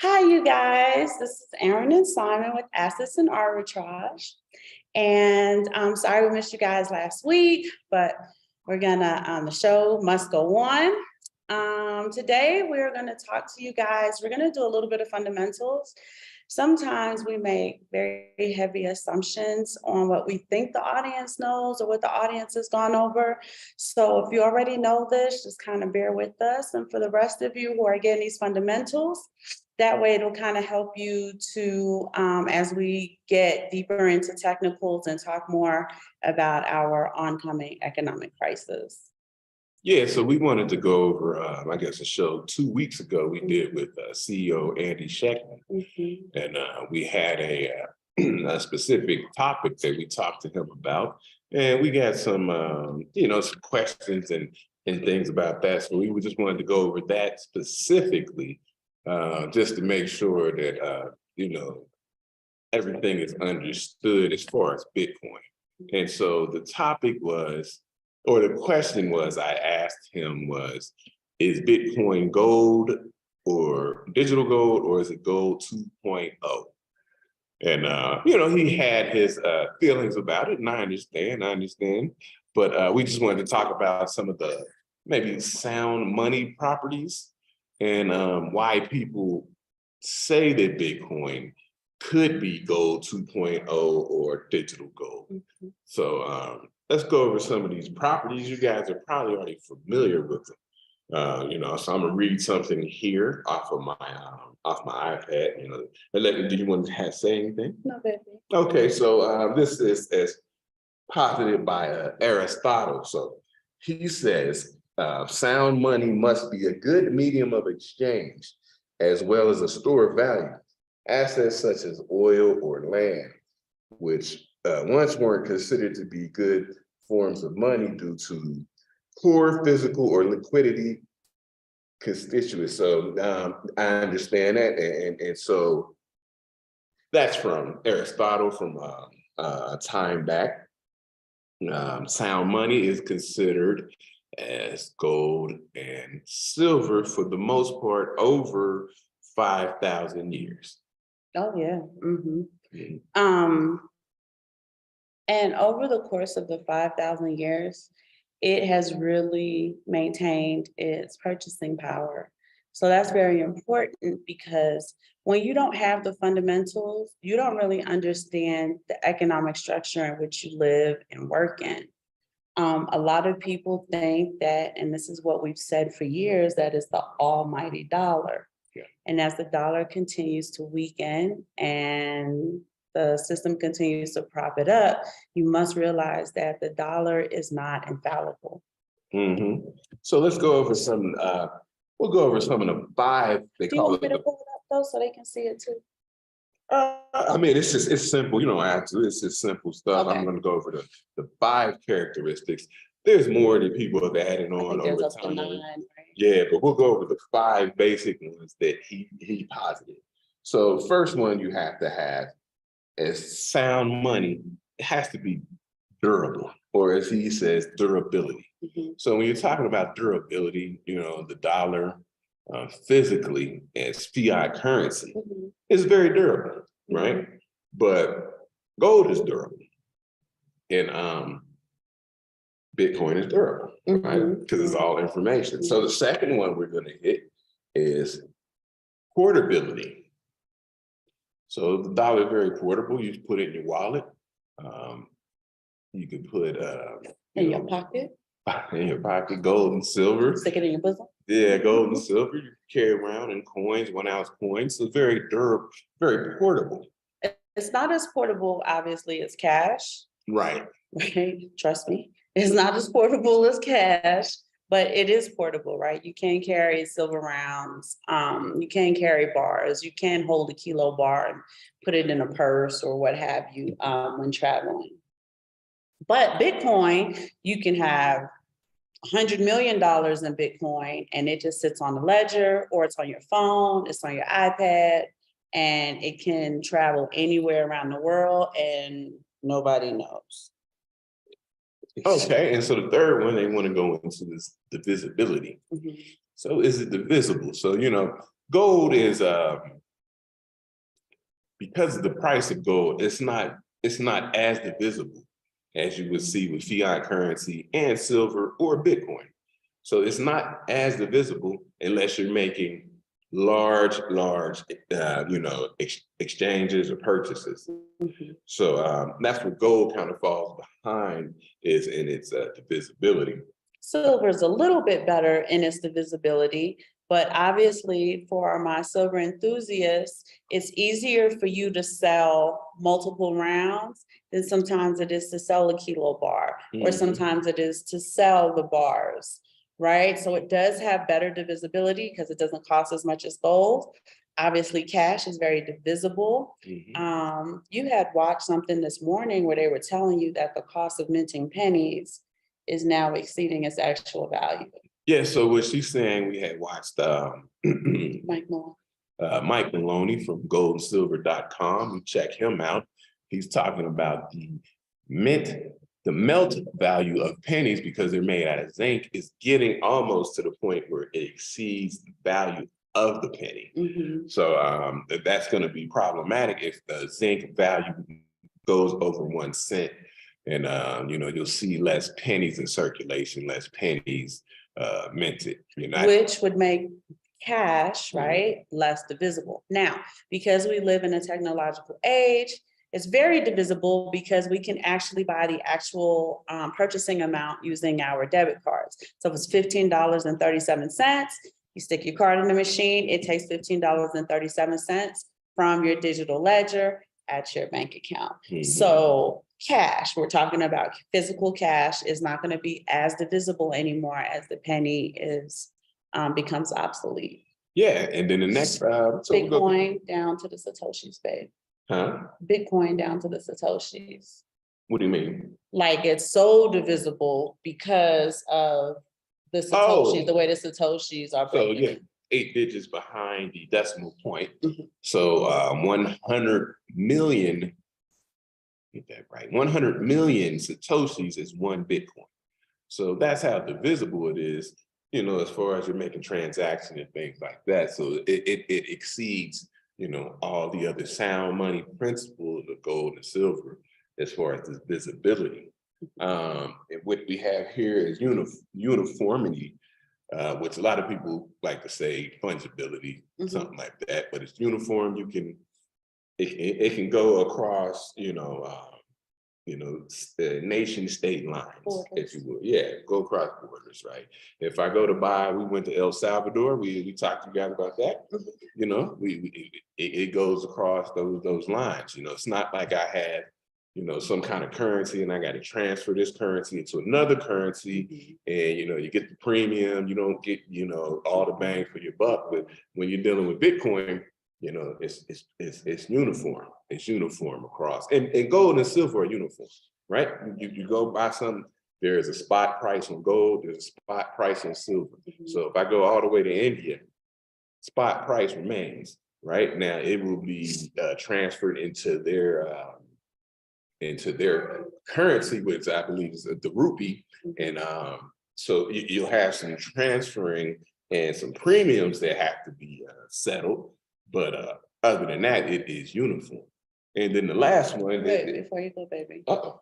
Hi, you guys. This is Erin and Simon with Assets and Arbitrage. And I'm sorry we missed you guys last week, but the show must go on. Today, we're gonna talk to you guys. We're gonna do a little bit of fundamentals. Sometimes we make very heavy assumptions on what we think the audience knows or what the audience has gone over. So if you already know this, just kind of bear with us. And for the rest of you who are getting these fundamentals, that way it'll kind of help you to, as we get deeper into technicals and talk more about our oncoming economic crisis. Yeah, so we wanted to go over, I guess, a show 2 weeks ago we did with CEO Andy Scheckman. And we had a specific topic that we talked to him about. And we got some, some questions and things about that. So we just wanted to go over that specifically, just to make sure that, everything is understood as far as Bitcoin. And so the topic was, or the question was, I asked him was, is Bitcoin gold or digital gold, or is it gold 2.0? And, he had his feelings about it, and I understand. But we just wanted to talk about some of the maybe sound money properties and why people say that Bitcoin could be gold 2.0 or digital gold. So let's go over some of these properties. You guys are probably already familiar with them. So I'm gonna read something here off my iPad. Do you want to say anything? No, baby. Okay, so this is as posited by Aristotle. So he says, sound money must be a good medium of exchange, as well as a store of value. Assets such as oil or land, which once weren't considered to be good forms of money due to poor physical or liquidity constituents. So I understand that. And so that's from Aristotle from a time back. Sound money is considered as gold and silver for the most part over 5,000 years. Oh, yeah. And over the course of the 5,000 years, it has really maintained its purchasing power. So that's very important, because when you don't have the fundamentals, you don't really understand the economic structure in which you live and work in. A lot of people think that, and this is what we've said for years, that is the almighty dollar. Yeah. And as the dollar continues to weaken and the system continues to prop it up, you must realize that the dollar is not infallible. So let's go over some, we'll go over some of the five, they Do you call want me it. to pull it up though, so they can see it too? It's simple. You don't have to, it's just simple stuff. Okay. I'm gonna go over the five characteristics. There's more that people have added on over time. 9, right? Yeah, but we'll go over the five basic ones that he posited. So first one you have to have is sound money. It has to be durable, or as he says, durability. So when you're talking about durability, the dollar physically as fiat currency is very durable, right? But gold is durable, and Bitcoin is durable, right? Because it's all information. So the second one we're going to hit is portability. So the dollar is very portable. You put it in your wallet. You can put in your pocket. In your pocket, gold and silver. Stick it in your bosom. Yeah, gold and silver you carry around in coins, 1 ounce coins. So very durable, very portable. It's not as portable, obviously, as cash. Right. Right. Trust me. It's not as portable as cash, but it is portable, right? You can carry silver rounds. You can carry bars. You can hold a kilo bar and put it in a purse or what have you when traveling. But Bitcoin, you can have $100 million in Bitcoin and it just sits on the ledger, or it's on your phone, it's on your iPad, and it can travel anywhere around the world and nobody knows. Okay, and so the third one, they want to go into this divisibility. So is it divisible? So, gold is because of the price of gold, it's not as divisible as you would see with fiat currency and silver or Bitcoin. So it's not as divisible unless you're making large, exchanges or purchases. Mhm. So that's what gold kind of falls behind, is in its divisibility. Silver is a little bit better in its divisibility, but obviously for my silver enthusiasts, it's easier for you to sell multiple rounds than sometimes it is to sell a kilo bar, or Mhm. sometimes it is to sell the bars, right? So it does have better divisibility because it doesn't cost as much as gold. Obviously, cash is very divisible. You had watched something this morning where they were telling you that the cost of minting pennies is now exceeding its actual value. Yeah, so what she's saying, we had watched Mike Moore. Mike Maloney from goldandsilver.com. You check him out. He's talking about the melt value of pennies, because they're made out of zinc, is getting almost to the point where it exceeds the value of the penny. So that's going to be problematic if the zinc value goes over 1 cent. And you'll see less pennies in circulation, less pennies minted. Which would make cash, right, less divisible. Now, because we live in a technological age, it's very divisible because we can actually buy the actual purchasing amount using our debit cards. So if it's $15.37, you stick your card in the machine, it takes $15.37 from your digital ledger at your bank account. So cash, we're talking about physical cash, is not going to be as divisible anymore as the penny becomes obsolete. Yeah, and then the next Bitcoin down to the Satoshis, babe. Huh? Bitcoin down to the Satoshis. What do you mean? Like, it's so divisible because of the Satoshis, the way the Satoshis are broken. So yeah, 8 digits behind the decimal point. So 100 million, get that right, 100 million Satoshis is 1 Bitcoin. So that's how divisible it is, as far as you're making transactions and things like that. So it exceeds, all the other sound money principles of gold and silver as far as the visibility. And what we have here is uniformity, which a lot of people like to say fungibility, something like that, but it's uniform. It can go across, nation state lines, if you will. Yeah, go across borders, right? If I go to buy, we went to El Salvador, we talked to you guys about that. It goes across those lines. It's not like I had, some kind of currency and I got to transfer this currency into another currency, and you get the premium, you don't get all the bang for your buck. But when you're dealing with Bitcoin, it's uniform. It's uniform across, and gold and silver are uniform, right? You go buy some, there is a spot price on gold, there's a spot price on silver. So if I go all the way to India, spot price remains, right? Now it will be transferred into their currency, which I believe is the rupee, and so you'll have some transferring and some premiums that have to be settled. But other than that, it is uniform. And then the last one. Wait, before you go, baby. Uh-oh.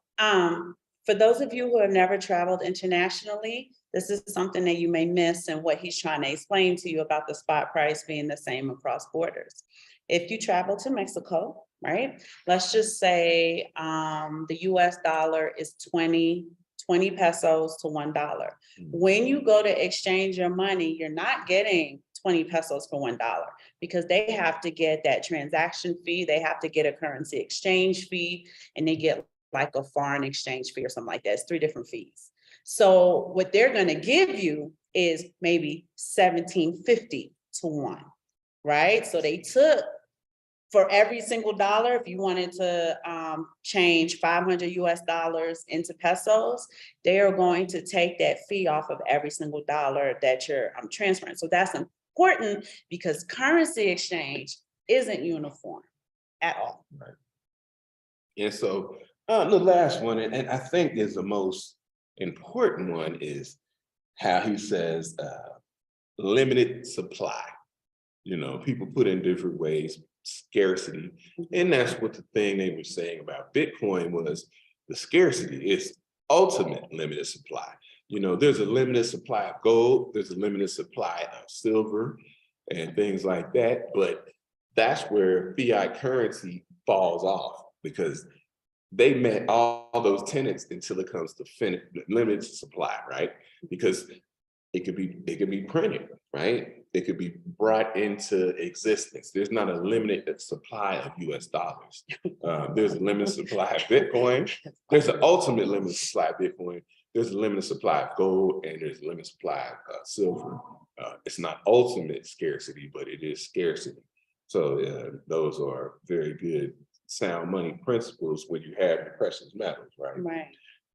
For those of you who have never traveled internationally, this is something that you may miss in what he's trying to explain to you about the spot price being the same across borders. If you travel to Mexico, right? Let's just say the US dollar is 20 pesos to $1. When you go to exchange your money, you're not getting 20 pesos for $1 because they have to get that transaction fee, they have to get a currency exchange fee, and they get like a foreign exchange fee or something like that. It's 3 different fees. So what they're going to give you is maybe 17.50 to 1, right? So they took, for every single dollar, if you wanted to change 500 US dollars into pesos, they are going to take that fee off of every single dollar that you're transferring. So that's important because currency exchange isn't uniform at all. Right. And so the last one, and I think is the most important one, is how he says limited supply. People put in different ways. scarcity. And that's what the thing they were saying about Bitcoin was the scarcity is ultimate limited supply. You know, there's a limited supply of gold, there's a limited supply of silver and things like that. But that's where fiat currency falls off because they met all those tenets until it comes to limited supply, right? Because it could be printed, right? It could be brought into existence. There's not a limited supply of US dollars. There's a limited supply of Bitcoin. There's an ultimate limited supply of Bitcoin. There's a limited supply of gold and there's a limited supply of silver. It's not ultimate scarcity, but it is scarcity. So those are very good sound money principles when you have the precious metals, right? Right.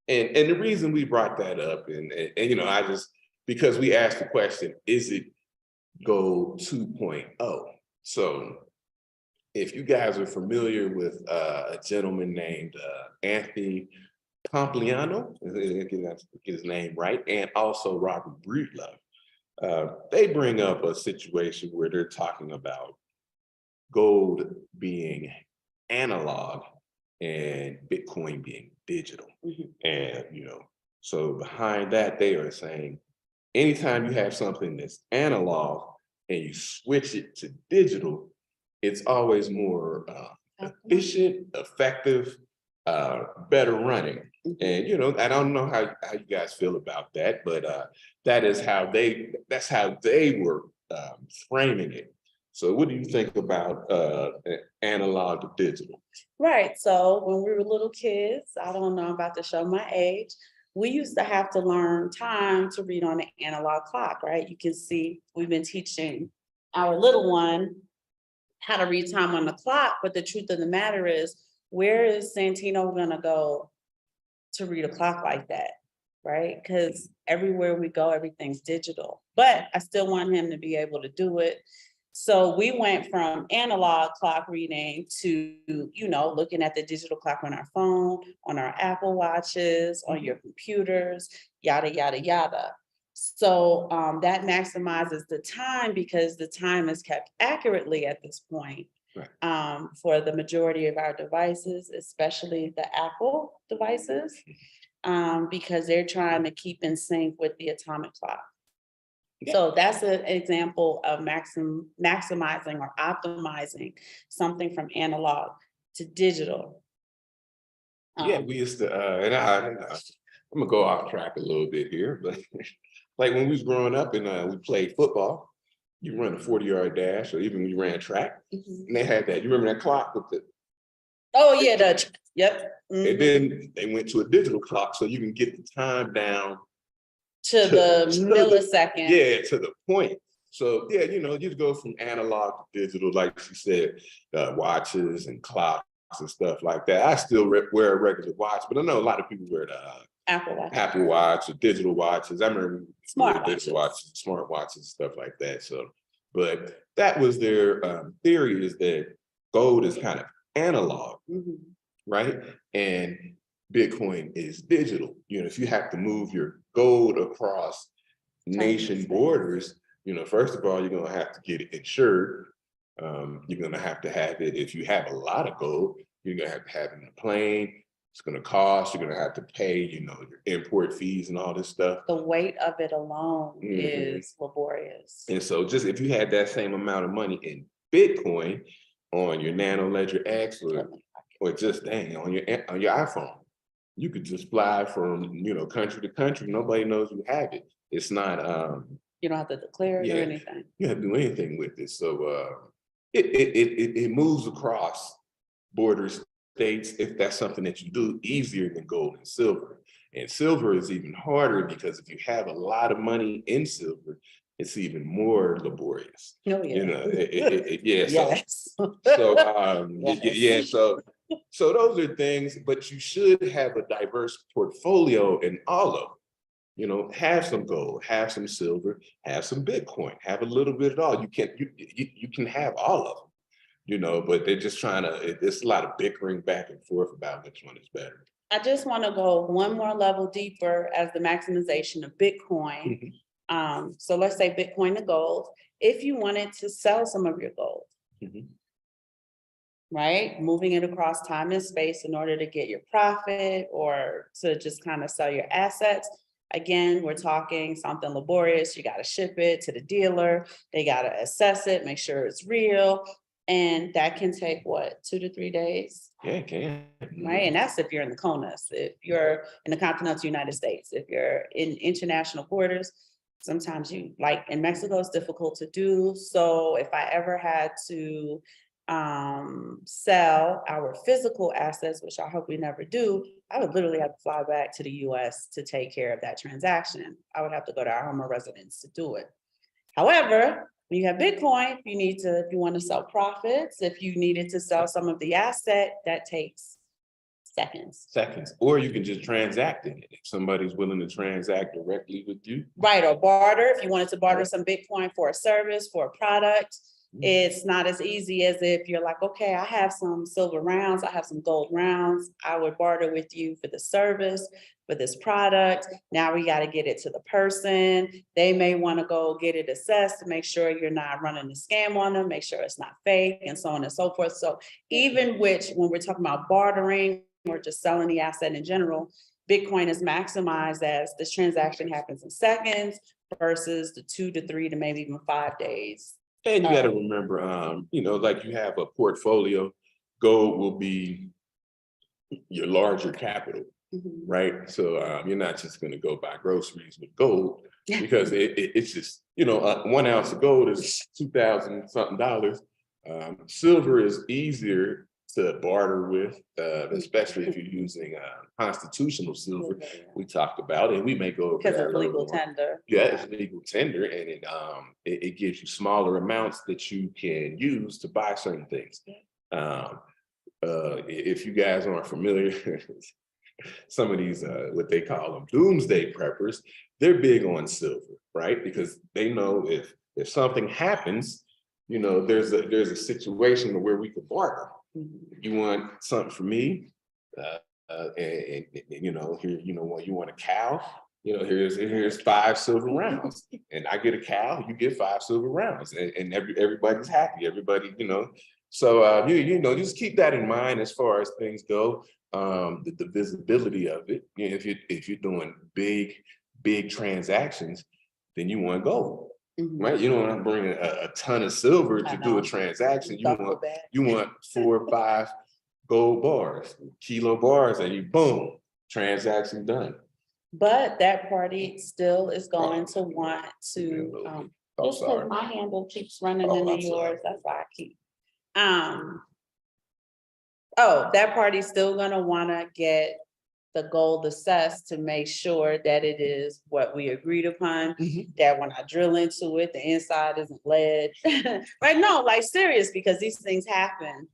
And the reason we brought that up, and you know, because we asked the question, is it gold 2.0? So if you guys are familiar with a gentleman named Anthony Pompliano, get his name right, and also Robert Breedlove, they bring up a situation where they're talking about gold being analog and Bitcoin being digital. And, you know, so behind that, they are saying, anytime you have something that's analog and you switch it to digital, it's always more efficient, effective, better running. And, you know, I don't know how you guys feel about that, but that's how they were framing it. So what do you think about analog to digital? Right. So when we were little kids, I don't know, I'm about to show my age. We used to have to learn time to read on an analog clock, right? You can see we've been teaching our little one how to read time on the clock, but the truth of the matter is, where is Santino gonna go to read a clock like that, right? Because everywhere we go, everything's digital, but I still want him to be able to do it. So we went from analog clock reading to, you know, looking at the digital clock on our phone, on our Apple watches, on your computers, yada, yada, yada. So that maximizes the time because the time is kept accurately at this point. Right. For the majority of our devices, especially the Apple devices, because they're trying to keep in sync with the atomic clock. So that's an example of maximizing or optimizing something from analog to digital. Yeah, we used to, and I'm gonna go off track a little bit here, but like when we was growing up and we played football, you run a 40-yard dash, or even when you ran track, and they had that. You remember that clock with the? Oh yeah, yep. And then they went to a digital clock, so you can get the time down to the millisecond. Yeah, to the point. So yeah, you know, you go from analog to digital, like she said, watches and clocks and stuff like that. I still wear a regular watch, but I know a lot of people wear the Apple Watch or digital watches. I remember smart watches, stuff like that. So, but that was their theory, is that gold is kind of analog, right? And Bitcoin is digital. You know, if you have to move your gold across nation borders, you know, first of all, you're going to have to get it insured. You're going to have it, if you have a lot of gold, you're going to have it in a plane. It's going to cost, you're going to have to pay, you know, your import fees and all this stuff. The weight of it alone is laborious. And so just if you had that same amount of money in Bitcoin on your Nano Ledger X or just on your iPhone, you could just fly from, you know, country to country. Nobody knows you have it. It's not you don't have to declare it or anything. You don't have to do anything with it. So it moves across borders, states, if that's something that you do, easier than gold and silver. And silver is even harder because if you have a lot of money in silver, it's even more laborious. Oh yeah. You know, yes. So those are things, but you should have a diverse portfolio in all of them. You know, have some gold, have some silver, have some Bitcoin, have a little bit of all. You can have all of them, you know, but they're just trying to, it's a lot of bickering back and forth about which one is better. I just want to go one more level deeper as the maximization of Bitcoin. So let's say Bitcoin to gold. If you wanted to sell some of your gold, right? Moving it across time and space in order to get your profit or to just kind of sell your assets. Again, we're talking something laborious. You got to ship it to the dealer. They got to assess it, make sure it's real. And that can take what, 2 to 3 days? Yeah, it can. Right. And that's if you're in the CONUS, if you're in the continental United States, if you're in international borders, sometimes you, like in Mexico, it's difficult to do. So if I ever had to sell our physical assets, which I hope we never do, I would literally have to fly back to the US to take care of that transaction. I would have to go to our home of residence to do it. However, when you have Bitcoin, if you want to sell profits, if you needed to sell some of the asset, that takes seconds. Or you can just transact in it. If somebody's willing to transact directly with you. Right, or barter. If you wanted to barter some Bitcoin for a service, for a product, it's not as easy as if you're like, okay, I have some silver rounds, I have some gold rounds. I would barter with you for the service, for this product. Now we got to get it to the person. They may want to go get it assessed to make sure you're not running a scam on them, make sure it's not fake, and so on and so forth. So even when we're talking about bartering or just selling the asset in general, Bitcoin is maximized as this transaction happens in seconds versus the 2 to 3 to maybe even 5 days. And you got to remember, like you have a portfolio, gold will be your larger capital, right? So you're not just going to go buy groceries with gold because it's just, 1 ounce of gold is $2,000 something. Silver is easier to barter with, especially if you're using constitutional silver. We talked about, and we may go over because that it's legal tender. Yeah, it's legal tender, and it gives you smaller amounts that you can use to buy certain things. If you guys aren't familiar, some of these what they call them doomsday preppers, they're big on silver, right? Because they know if something happens, there's a situation where we could barter. You want something from me, and here, you want a cow, here's 5 silver rounds, and I get a cow, you get 5 silver rounds, and everybody's happy. Everybody, So just keep that in mind as far as things go. The visibility of it. If you're doing big transactions, then you want gold. Right, you don't want to bring a ton of silver to do a transaction. You want 4 or 5 gold bars, kilo bars, and you boom, transaction done. But that party still is going to want to. Just because my handle keeps running into yours, that's why I keep. That party's still going to want to get the gold assessed to make sure that it is what we agreed upon, that when I drill into it, the inside isn't lead. Right? No, like serious, because these things happen.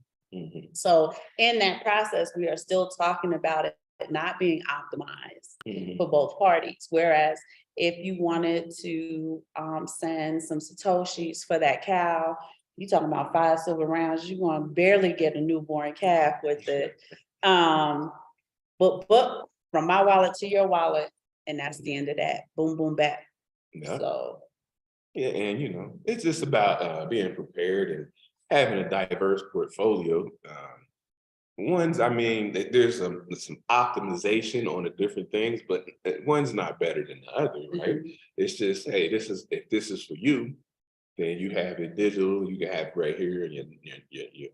So in that process, we are still talking about it not being optimized for both parties. Whereas if you wanted to send some Satoshis for that cow, you're talking about 5 silver rounds, you're going to barely get a newborn calf with it. But from my wallet to your wallet, and that's the end of that. Boom, boom, back. Yeah. So. Yeah, and it's just about being prepared and having a diverse portfolio. There's some optimization on the different things, but one's not better than the other, right? It's just, hey, if this is for you, then you have it digital. You can have it right here in your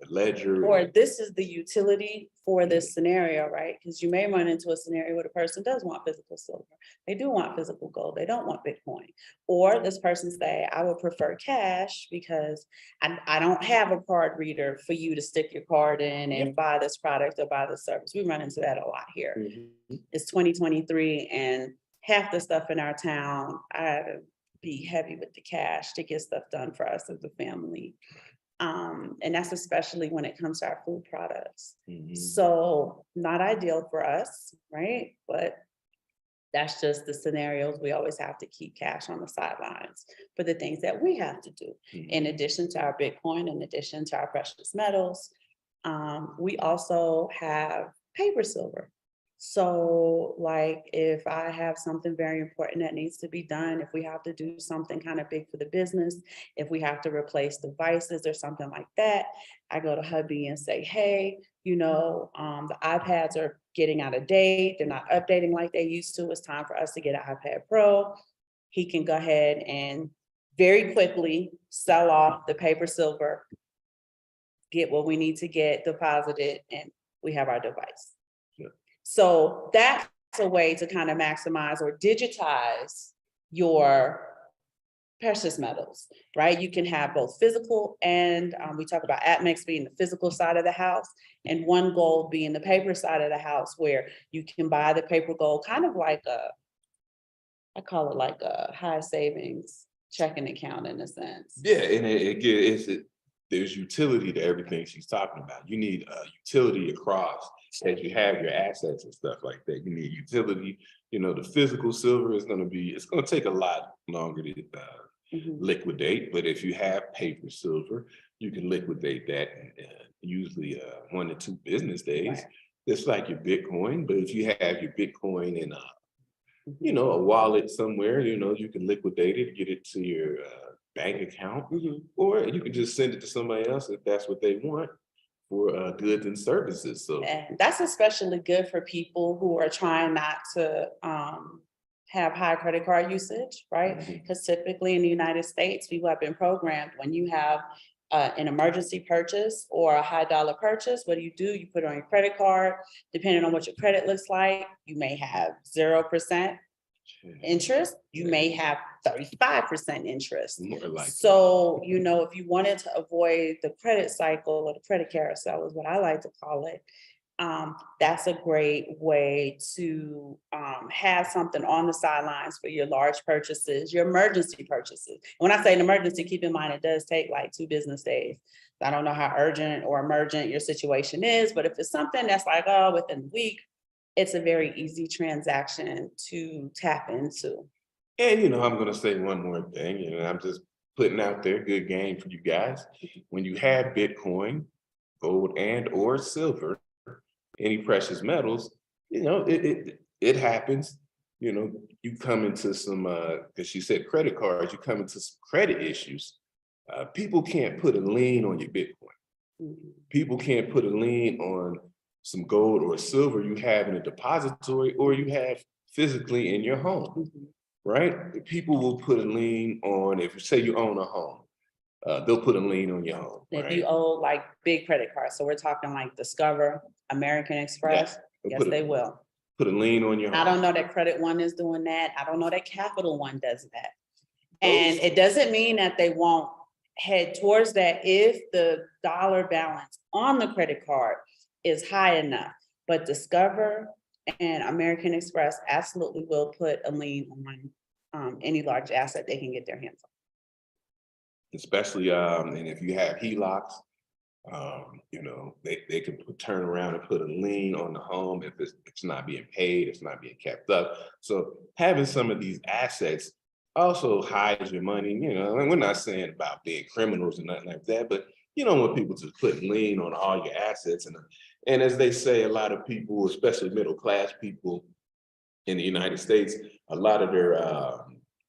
ledger. Or this is the utility for this scenario, right? Because you may run into a scenario where the person does want physical silver. They do want physical gold. They don't want Bitcoin. Or this person say, I would prefer cash because I don't have a card reader for you to stick your card in and buy this product or buy this service. We run into that a lot here. It's 2023 and half the stuff in our town, I be heavy with the cash to get stuff done for us as a family. And that's especially when it comes to our food products. So not ideal for us, right? But that's just the scenarios. We always have to keep cash on the sidelines for the things that we have to do. In addition to our Bitcoin, in addition to our precious metals, we also have paper silver. So like if I have something very important that needs to be done, if we have to do something kind of big for the business, if we have to replace devices or something like that, I go to hubby and say, hey, the iPads are getting out of date. They're not updating like they used to. It's time for us to get an iPad Pro. He can go ahead and very quickly sell off the paper silver, get what we need to get deposited, and we have our device. Yeah. So that's a way to kind of maximize or digitize your precious metals, right? You can have both physical and we talk about ATMEX being the physical side of the house and one gold being the paper side of the house, where you can buy the paper gold kind of like I call it like a high savings checking account in a sense. Yeah, and there's utility to everything she's talking about. You need utility across as you have your assets and stuff like that. You need utility. The physical silver it's going to take a lot longer to liquidate. But if you have paper silver, you can liquidate that in usually 1 to 2 business days. Right. It's like your Bitcoin, but if you have your Bitcoin in a wallet somewhere, you can liquidate it, get it to your bank account, or you can just send it to somebody else if that's what they want for goods and services. So and that's especially good for people who are trying not to have high credit card usage, right? Because typically in the United States, people have been programmed when you have an emergency purchase or a high dollar purchase, what do? You put it on your credit card. Depending on what your credit looks like, you may have 0% interest, you may have 35% interest. more like So, if you wanted to avoid the credit cycle or the credit carousel is what I like to call it, that's a great way to have something on the sidelines for your large purchases, your emergency purchases. When I say an emergency, keep in mind it does take like 2 business days. I don't know how urgent or emergent your situation is, but if it's something that's like, within a week, it's a very easy transaction to tap into. And I'm going to say one more thing. I'm just putting out there good game for you guys. When you have Bitcoin, gold, and or silver, any precious metals, it happens. You come into some because she said credit cards, you come into some credit issues. People can't put a lien on your Bitcoin. People can't put a lien on some gold or silver you have in a depository or you have physically in your home, right? People will put a lien on, if you say you own a home, they'll put a lien on your home. If right? you owe like big credit cards, so we're talking like Discover, American Express, yes, they will. Put a lien on your home. I don't know that Credit One is doing that. I don't know that Capital One does that. And it doesn't mean that they won't head towards that if the dollar balance on the credit card is high enough. But Discover and American Express absolutely will put a lien on any large asset they can get their hands on. Especially, and if you have HELOCs, they can turn around and put a lien on the home if it's not being paid, it's not being kept up. So having some of these assets also hides your money, and we're not saying about being criminals and nothing like that, but you don't want people to put lien on all your assets. And as they say, a lot of people, especially middle class people in the United States, a lot of their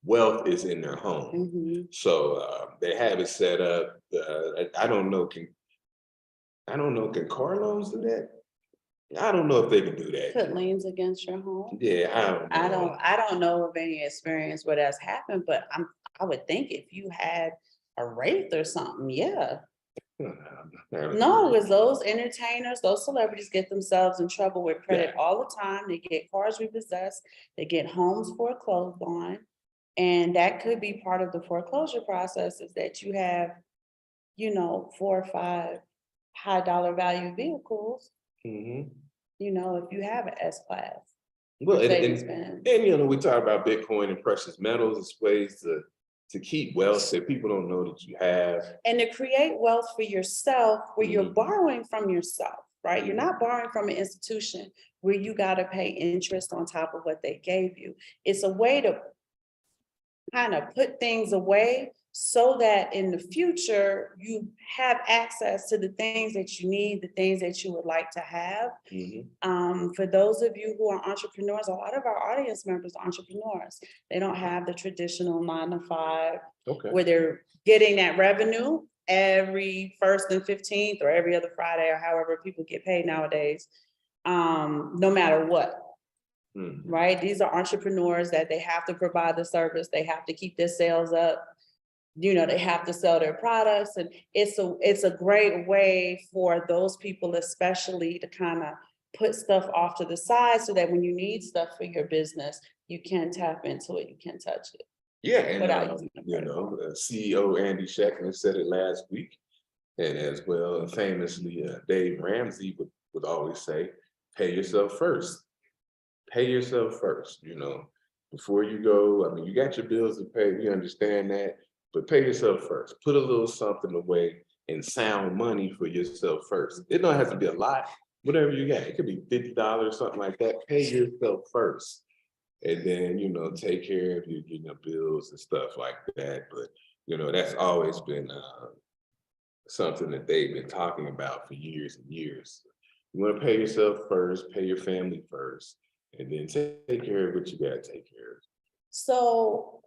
wealth is in their home. So they have it set up. I don't know, can car loans do that? I don't know if they can do that. Put liens against your home? Yeah, I don't know of any experience where that's happened, but I would think if you had a wraith or something, yeah. No, because those entertainers, those celebrities get themselves in trouble with credit all the time. They get cars repossessed, they get homes foreclosed on. And that could be part of the foreclosure process, is that you have, 4 or 5 high dollar value vehicles. If you have an S-Class. Well, and we talk about Bitcoin and precious metals as ways to keep wealth that people don't know that you have. And to create wealth for yourself where you're borrowing from yourself, right? You're not borrowing from an institution where you got to pay interest on top of what they gave you. It's a way to kind of put things away so that in the future, you have access to the things that you need, the things that you would like to have. For those of you who are entrepreneurs, a lot of our audience members are entrepreneurs. They don't have the traditional 9 to 5 Okay. where they're getting that revenue every 1st and 15th or every other Friday or however people get paid nowadays, no matter what. Right? These are entrepreneurs that they have to provide the service. They have to keep their sales up. You know, they have to sell their products, and it's a great way for those people, especially, to kind of put stuff off to the side so that when you need stuff for your business, you can tap into it, you can touch it. Yeah, and without using a credit card. CEO Andy Schecter said it last week, and as well, famously, Dave Ramsey would always say, "Pay yourself first. Pay yourself first." You know, before you go. I mean, you got your bills to pay. We understand that, but pay yourself first. Put a little something away and sound money for yourself first. It don't have to be a lot. Whatever you got, it could be $50, something like that. Pay yourself first. And then, take care of your bills and stuff like that. But, that's always been something that they've been talking about for years and years. You want to pay yourself first, pay your family first, and then take care of what you got to take care of. So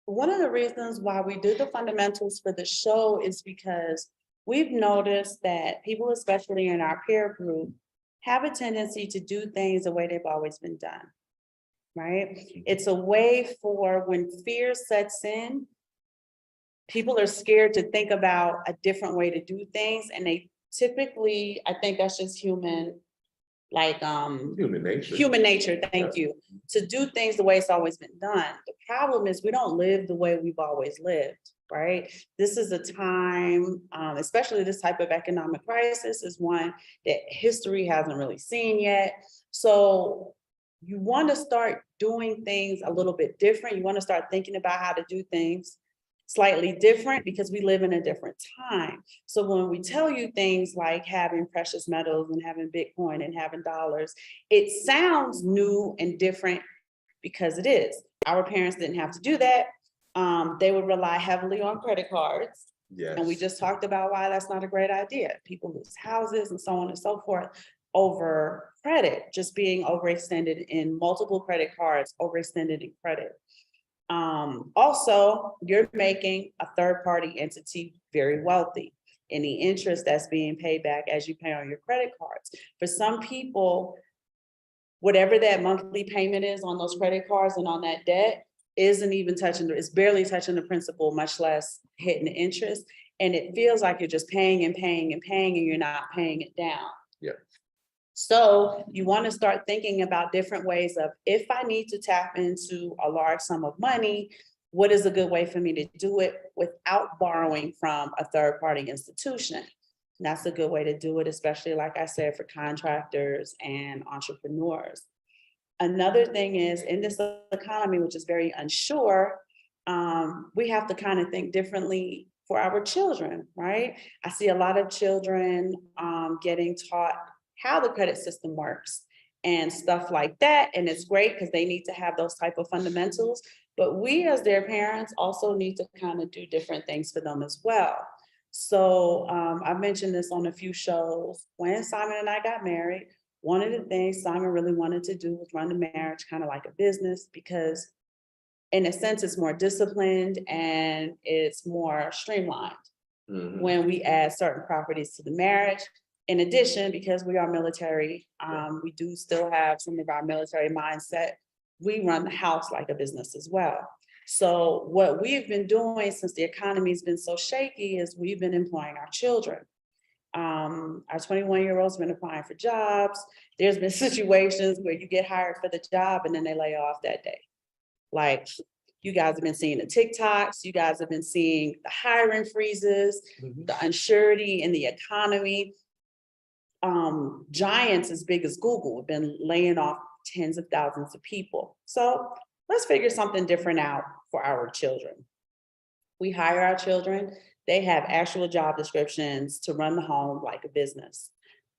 one of the reasons why we do the fundamentals for the show is because we've noticed that people, especially in our peer group, have a tendency to do things the way they've always been done. Right? It's a way for when fear sets in, people are scared to think about a different way to do things. And they typically, I think that's just human nature, thank you, to do things the way it's always been done. The problem is we don't live the way we've always lived, right? This is a time, especially this type of economic crisis is one that history hasn't really seen yet. So you want to start doing things a little bit different. You want to start thinking about how to do things slightly different because we live in a different time. So when we tell you things like having precious metals and having Bitcoin and having dollars, it sounds new and different because it is. Our parents didn't have to do that. They would rely heavily on credit cards. Yes. And we just talked about why that's not a great idea. People lose houses and so on and so forth over credit, just being overextended in multiple credit cards, overextended in credit. Also, you're making a third-party entity very wealthy. Any interest that's being paid back as you pay on your credit cards. For some people, whatever that monthly payment is on those credit cards and on that debt isn't even touching, it's barely touching the principal, much less hitting the interest. And it feels like you're just paying and paying and paying and you're not paying it down. Yeah. So you want to start thinking about different ways of, if I need to tap into a large sum of money, what is a good way for me to do it without borrowing from a third-party institution? And that's a good way to do it, especially, like I said, for contractors and entrepreneurs. Another thing is, in this economy, which is very unsure, we have to kind of think differently for our children, right? I see a lot of children getting taught how the credit system works and stuff like that. And it's great because they need to have those type of fundamentals. But we as their parents also need to kind of do different things for them as well. So I mentioned this on a few shows. When Simon and I got married, one of the things Simon really wanted to do was run the marriage kind of like a business, because in a sense, it's more disciplined and it's more streamlined when we add certain properties to the marriage. In addition, because we are military, we do still have some of our military mindset. We run the house like a business as well. So what we've been doing since the economy's been so shaky is we've been employing our children. Our 21-year-old's been applying for jobs. There's been situations where you get hired for the job and then they lay off that day. Like, you guys have been seeing the TikToks, you guys have been seeing the hiring freezes, the unsurety in the economy. Giants as big as Google have been laying off tens of thousands of people. So let's figure something different out for our children. We hire our children. They have actual job descriptions to run the home like a business.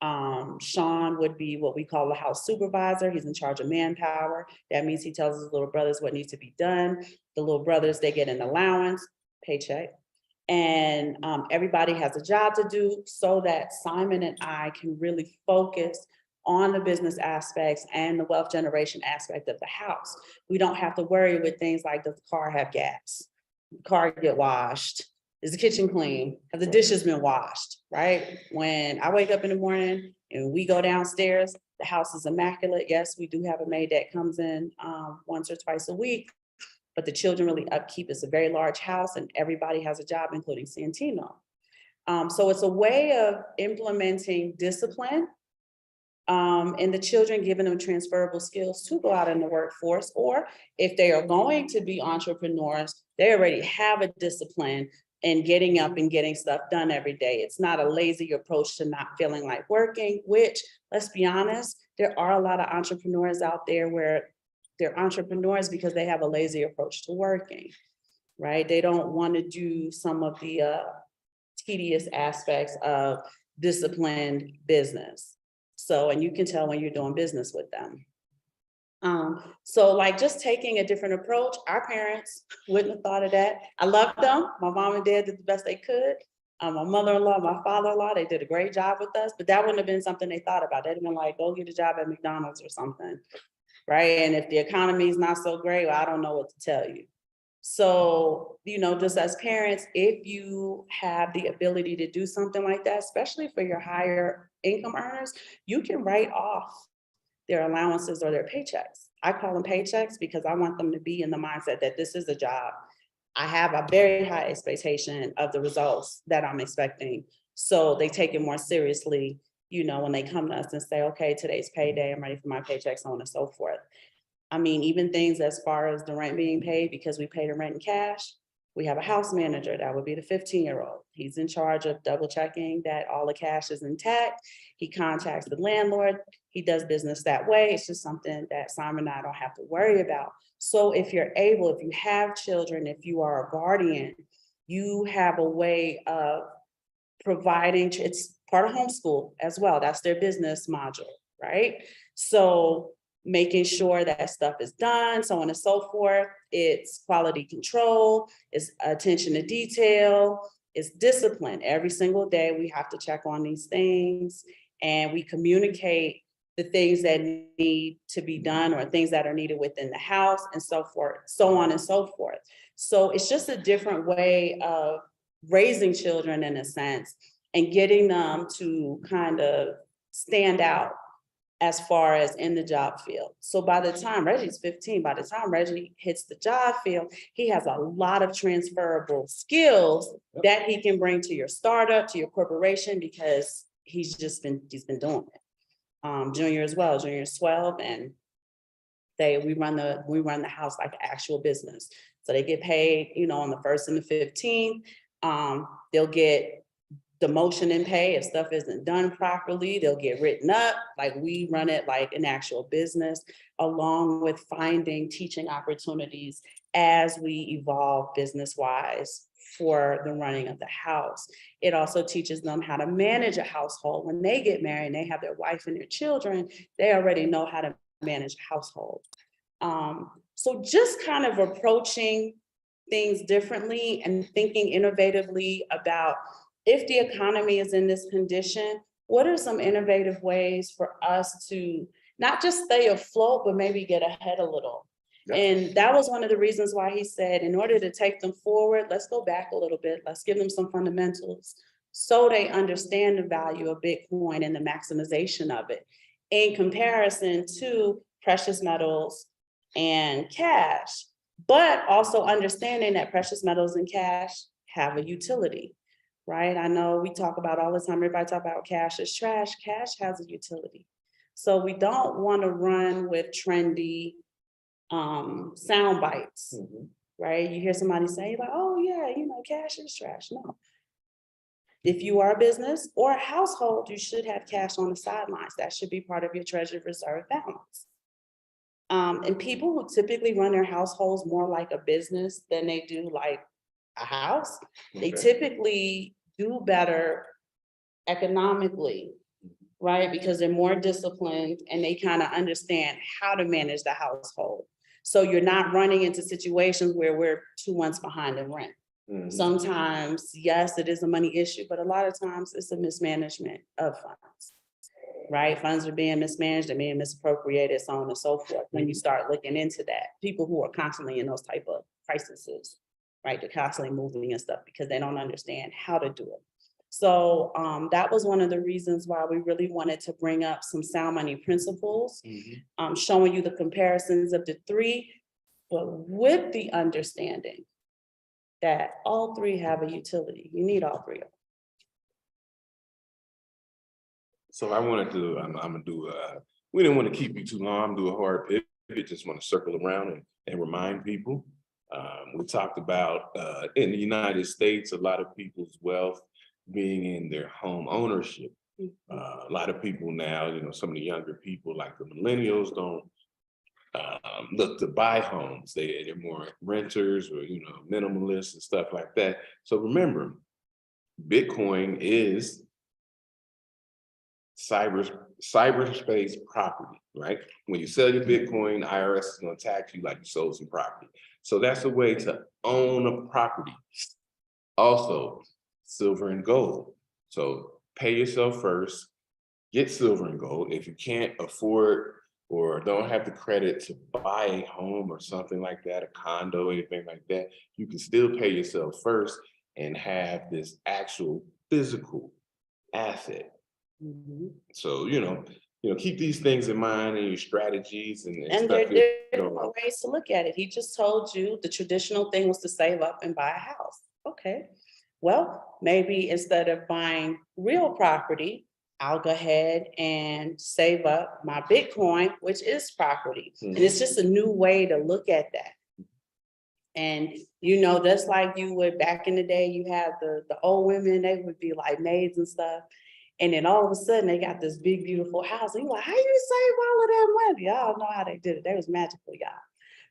Sean would be what we call the house supervisor. He's in charge of manpower. That means he tells his little brothers what needs to be done. The little brothers, they get an allowance, paycheck, And everybody has a job to do so that Simon and I can really focus on the business aspects and the wealth generation aspect of the house. We don't have to worry with things like, does the car have gas? The car get washed? Is the kitchen clean? Have the dishes been washed, right? When I wake up in the morning and we go downstairs, the house is immaculate. Yes, we do have a maid that comes in once or twice a week, but the children really upkeep. It's a very large house and everybody has a job, including Santino. So it's a way of implementing discipline and the children, giving them transferable skills to go out in the workforce, or if they are going to be entrepreneurs, they already have a discipline in getting up and getting stuff done every day. It's not a lazy approach to not feeling like working, which, let's be honest, there are a lot of entrepreneurs out there where they're entrepreneurs because they have a lazy approach to working, right? They don't want to do some of the tedious aspects of disciplined business. So, and you can tell when you're doing business with them. So like just taking a different approach, our parents wouldn't have thought of that. I love them. My mom and dad did the best they could. My mother-in-law, my father-in-law, they did a great job with us, but that wouldn't have been something they thought about. They'd have been like, go get a job at McDonald's or something, right? And if the economy is not so great, well, I don't know what to tell you. So, you know, just as parents, if you have the ability to do something like that, especially for your higher income earners, you can write off their allowances or their paychecks. I call them paychecks because I want them to be in the mindset that this is a job. I have a very high expectation of the results that I'm expecting. So they take it more seriously, you know, when they come to us and say, okay, today's payday, I'm ready for my paycheck, so on and so forth. I mean, even things as far as the rent being paid, because we pay the rent in cash, we have a house manager, that would be the 15-year-old. He's in charge of double checking that all the cash is intact. He contacts the landlord. He does business that way. It's just something that Simon and I don't have to worry about. So if you're able, if you have children, if you are a guardian, you have a way of providing, it's part of homeschool as well. That's their business module, right? So making sure that stuff is done, so on and so forth. It's quality control, it's attention to detail, it's discipline. Every single day we have to check on these things and we communicate the things that need to be done or things that are needed within the house and so forth, so on and so forth. So it's just a different way of raising children in a sense and getting them to kind of stand out as far as in the job field. So by the time Reggie's 15, by the time Reggie hits the job field, he has a lot of transferable skills that he can bring to your startup, to your corporation, because he's been doing it. Junior as well, Junior's 12, and we run the house like an actual business. So they get paid, you know, on the 1st and the 15th. They'll get demotion in pay if stuff isn't done properly. They'll get written up. Like, we run it like an actual business, along with finding teaching opportunities as we evolve business-wise for the running of the house. It also teaches them how to manage a household. When they get married and they have their wife and their children, they already know how to manage a household. So just kind of approaching things differently and thinking innovatively about, if the economy is in this condition, what are some innovative ways for us to not just stay afloat, but maybe get ahead a little? Yeah. And that was one of the reasons why he said, in order to take them forward, let's go back a little bit. Let's give them some fundamentals so they understand the value of Bitcoin and the maximization of it in comparison to precious metals and cash, but also understanding that precious metals and cash have a utility. Right? I know we talk about all the time, everybody talk about cash is trash. Cash has a utility. So we don't want to run with trendy sound bites, right? You hear somebody say like, oh yeah, you know, cash is trash. No. If you are a business or a household, you should have cash on the sidelines. That should be part of your treasury reserve balance. And people who typically run their households more like a business than they do like a house, they typically do better economically, right? Because they're more disciplined and they kind of understand how to manage the household. So you're not running into situations where we're 2 months behind in rent. Sometimes, yes, it is a money issue, but a lot of times it's a mismanagement of funds, right? Funds are being mismanaged and being misappropriated, so on and so forth. When you start looking into that, people who are constantly in those type of crises, right? They're constantly moving and stuff because they don't understand how to do it. So that was one of the reasons why we really wanted to bring up some sound money principles, showing you the comparisons of the three, but with the understanding that all three have a utility. You need all three of them. So I wanted to, I'm gonna do, we didn't want to keep you too long, I'm doing a hard pivot, just want to circle around and remind people. We talked about, in the United States, a lot of people's wealth being in their home ownership. A lot of people now, you know, some of the younger people, like the millennials, don't look to buy homes. They're more renters or, you know, minimalists and stuff like that. So remember, Bitcoin is cyberspace property, right? When you sell your Bitcoin, IRS is going to tax you like you sold some property. So that's a way to own a property. Also, silver and gold. So pay yourself first, get silver and gold. If you can't afford or don't have the credit to buy a home or something like that, a condo, anything like that, you can still pay yourself first and have this actual physical asset. So, you know, keep these things in mind in your strategies and And stuff. there are different ways to look at it. He just told you the traditional thing was to save up and buy a house. Okay, well, maybe instead of buying real property, I'll go ahead and save up my Bitcoin, which is property. And it's just a new way to look at that. And, you know, just like you would back in the day, you have the old women, they would be like maids and stuff. And then all of a sudden they got this big, beautiful house. And you're like, how you save all of that money? Y'all know how they did it. They was magical, y'all.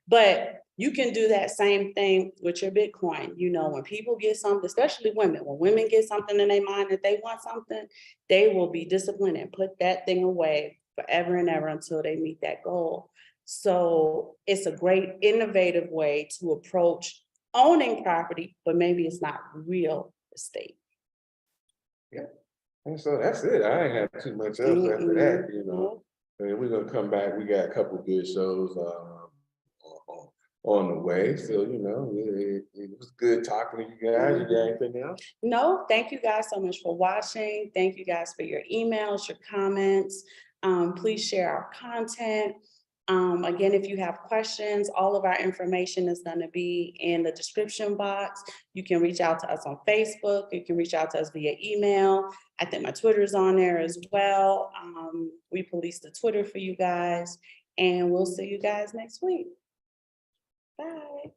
But you can do that same thing with your Bitcoin. You know, when people get something, especially women, when women get something in their mind that they want something, they will be disciplined and put that thing away forever and ever until they meet that goal. So it's a great innovative way to approach owning property, but maybe it's not real estate. Yeah. And so that's it. I ain't have too much else after that, you know. I mean, we're gonna come back. We got a couple of good shows on the way. So, you know, it was good talking to you guys. You got anything else? No, thank you guys so much for watching. Thank you guys for your emails, your comments. Please share our content. Again, if you have questions, all of our information is going to be in the description box. You can reach out to us on Facebook. You can reach out to us via email. I think my Twitter is on there as well. We police the Twitter for you guys, and we'll see you guys next week. Bye.